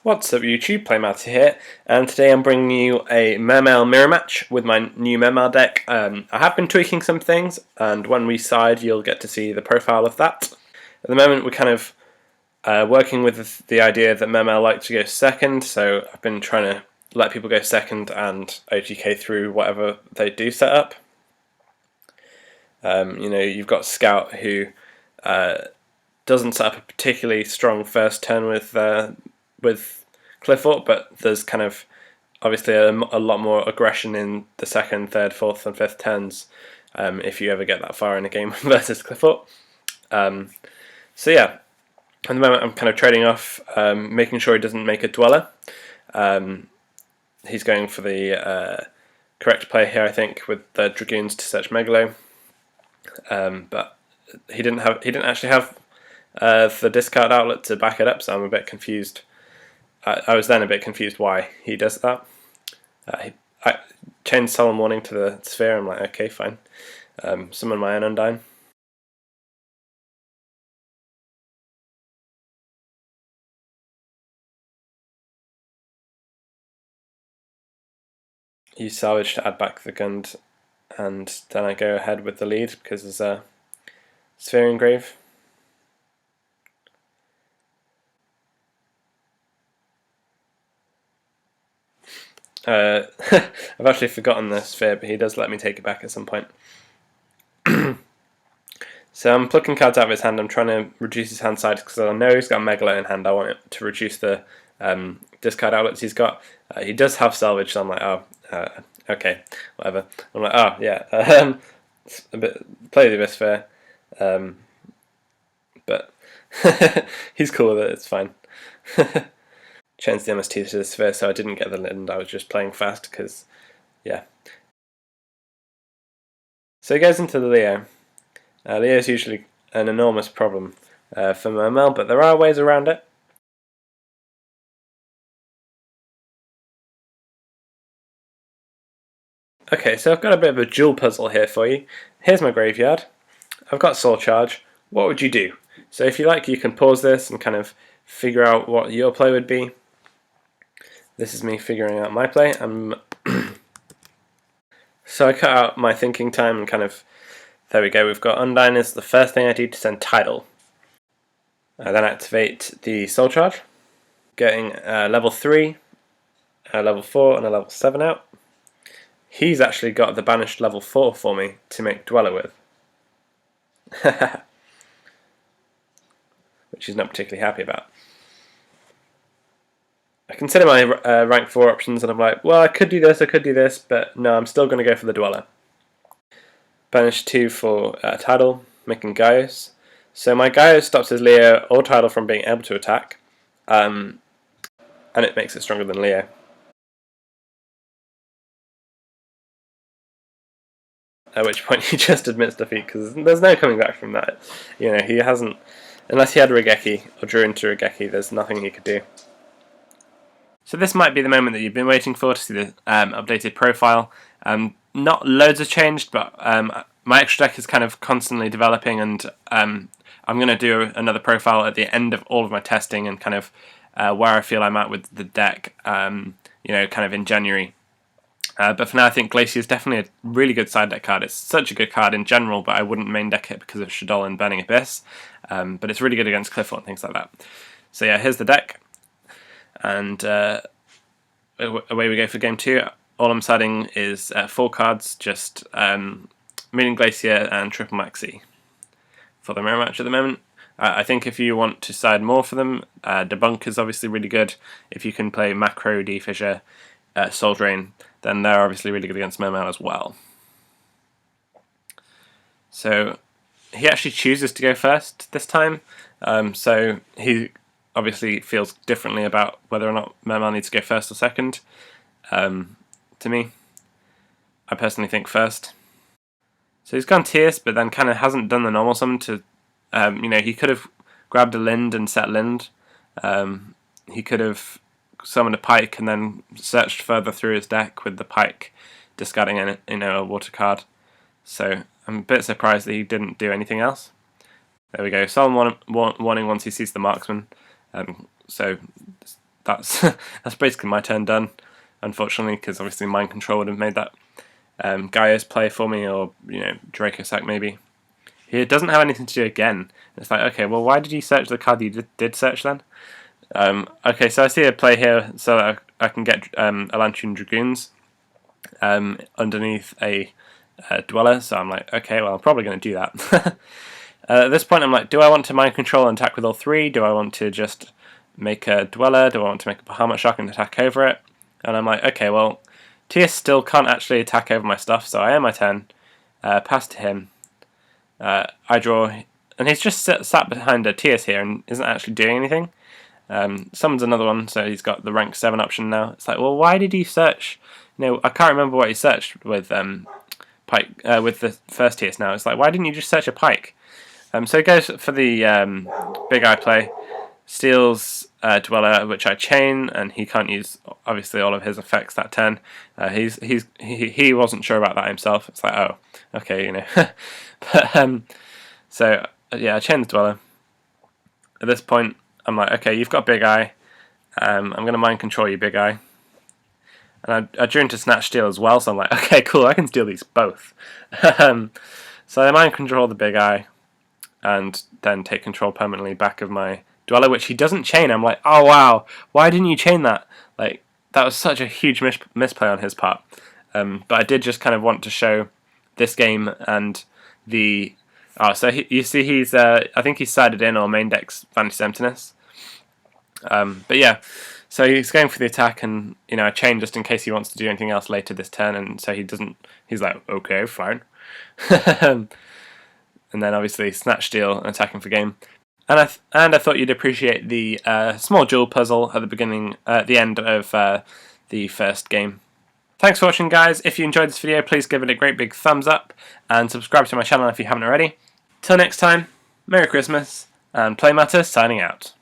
What's up YouTube, Playmatter here, and today I'm bringing you a Mermail mirror match with my new Mermail deck. I have been tweaking some things, and when we side you'll get to see the profile of that. At the moment we're kind of working with the idea that Mermail like to go second, so I've been trying to let people go second and OTK through whatever they do set up. You've got Scout who doesn't set up a particularly strong first turn with Cliffort, but there's kind of obviously a lot more aggression in the second, third, fourth, and fifth turns if you ever get that far in a game versus Cliffort. So yeah, at the moment I'm kind of trading off, making sure he doesn't make a Dweller. He's going for the correct play here, I think, with the Dragoons to search Megalo, but he didn't actually have the discard outlet to back it up, so I'm a bit confused. I was then a bit confused why he does that. I changed Solemn Warning to the Sphere. I'm like, okay, fine. Summon my own Undyne. Use Salvage to add back the Gund, and then I go ahead with the lead because there's a Sphere engrave. I've actually forgotten the Sphere, but he does let me take it back at some point. So I'm plucking cards out of his hand. I'm trying to reduce his hand size because I know he's got Megalo in hand. I want it to reduce the discard outlets he's got. He does have Salvage, so I'm like, oh, okay, whatever. I'm like, oh yeah, a bit play the Abyss Sphere, but he's cool with it. It's fine. Changed the MST to the Sphere, so I didn't get the Lind. I was just playing fast because, yeah. So he goes into the Leo. Leo is usually an enormous problem for Mermail, but there are ways around it. Okay, so I've got a bit of a dual puzzle here for you. Here's my graveyard. I've got Soul Charge. What would you do? So if you like, you can pause this and kind of figure out what your play would be. This is me figuring out my play. So I cut out my thinking time and kind of, there we go, we've got Undyne is the first thing I do to send Tidal. I then activate the Soul Charge, getting level 3, level 4 and a level 7 out. He's actually got the banished level 4 for me to make Dweller with. Which he's not particularly happy about. I consider my rank 4 options and I'm like, well, I could do this, but no, I'm still going to go for the Dweller. Banish 2 for Tidal, making Gaius. So my Gaius stops his Leo or Tidal from being able to attack, and it makes it stronger than Leo. At which point he just admits defeat because there's no coming back from that. You know, he hasn't, unless he had Regeki or drew into Regeki, there's nothing he could do. So this might be the moment that you've been waiting for to see the updated profile. Not loads have changed, but my extra deck is kind of constantly developing, and I'm going to do another profile at the end of all of my testing and kind of where I feel I'm at with the deck, kind of in January. But for now, I think Glacier is definitely a really good side deck card. It's such a good card in general, but I wouldn't main deck it because of Shaddoll and Burning Abyss. But it's really good against Cliffort and things like that. So yeah, here's the deck. And away we go for game 2. All I'm siding is 4 cards, just Meaning Glacier and Triple Maxi for the mirror match at the moment. I think if you want to side more for them, Debunk is obviously really good. If you can play Macro, D-Fissure, Soul Drain, then they're obviously really good against Mermail as well. So he actually chooses to go first this time, so he obviously feels differently about whether or not Mermail needs to go first or second. To me, I personally think first. So he's gone Tierce, but then kind of hasn't done the normal summon to, he could have grabbed a Lind and set Lind. He could have summoned a pike and then searched further through his deck with the pike, discarding a water card. So I'm a bit surprised that he didn't do anything else. There we go. Summon warning once he sees the marksman. So that's that's basically my turn done. Unfortunately, because obviously Mind Control would have made that Gaia's play for me, or Draco Sack maybe. He doesn't have anything to do again. It's like, okay, well, why did you search the card you did search then? Okay, so I see a play here so that I can get Elantrian Dragoons underneath a Dweller, so I'm like, okay, well, I'm probably going to do that. At this point, I'm like, do I want to Mind Control and attack with all three? Do I want to just make a Dweller? Do I want to make a Bahamut Shark and attack over it? And I'm like, okay, well, Tias still can't actually attack over my stuff, so I end my turn, pass to him. I draw, and he's just sat behind a Tias here and isn't actually doing anything. Summons another one, so he's got the rank 7 option now. It's like, well, why did he search? I can't remember what he searched with Pike with the first Tias now. It's like, why didn't you just search a Pike? So he goes for the big eye play, steals Dweller, which I chain, and he can't use obviously all of his effects that turn. He wasn't sure about that himself. It's like, oh, okay, but so yeah, I chain the Dweller. At this point, I'm like, okay, you've got big eye. I'm going to Mind Control you, big eye. And I drew into Snatch Steal as well, so I'm like, okay, cool, I can steal these both. So I Mind Control the big eye, and then take control permanently back of my Dweller, which he doesn't chain. I'm like, oh wow, why didn't you chain that? Like, that was such a huge misplay on his part. But I did just kind of want to show this game and the... Oh, so you see he's, I think he's sided in or main deck's Vanished Emptiness. But yeah, so he's going for the attack, and I chain just in case he wants to do anything else later this turn, and so he doesn't. He's like, okay, fine. And then obviously Snatch Steal and attacking for game. And I thought you'd appreciate the small duel puzzle at the end of the first game. Thanks for watching, guys. If you enjoyed this video, please give it a great big thumbs up and subscribe to my channel if you haven't already. Till next time, Merry Christmas, and Playmatter signing out.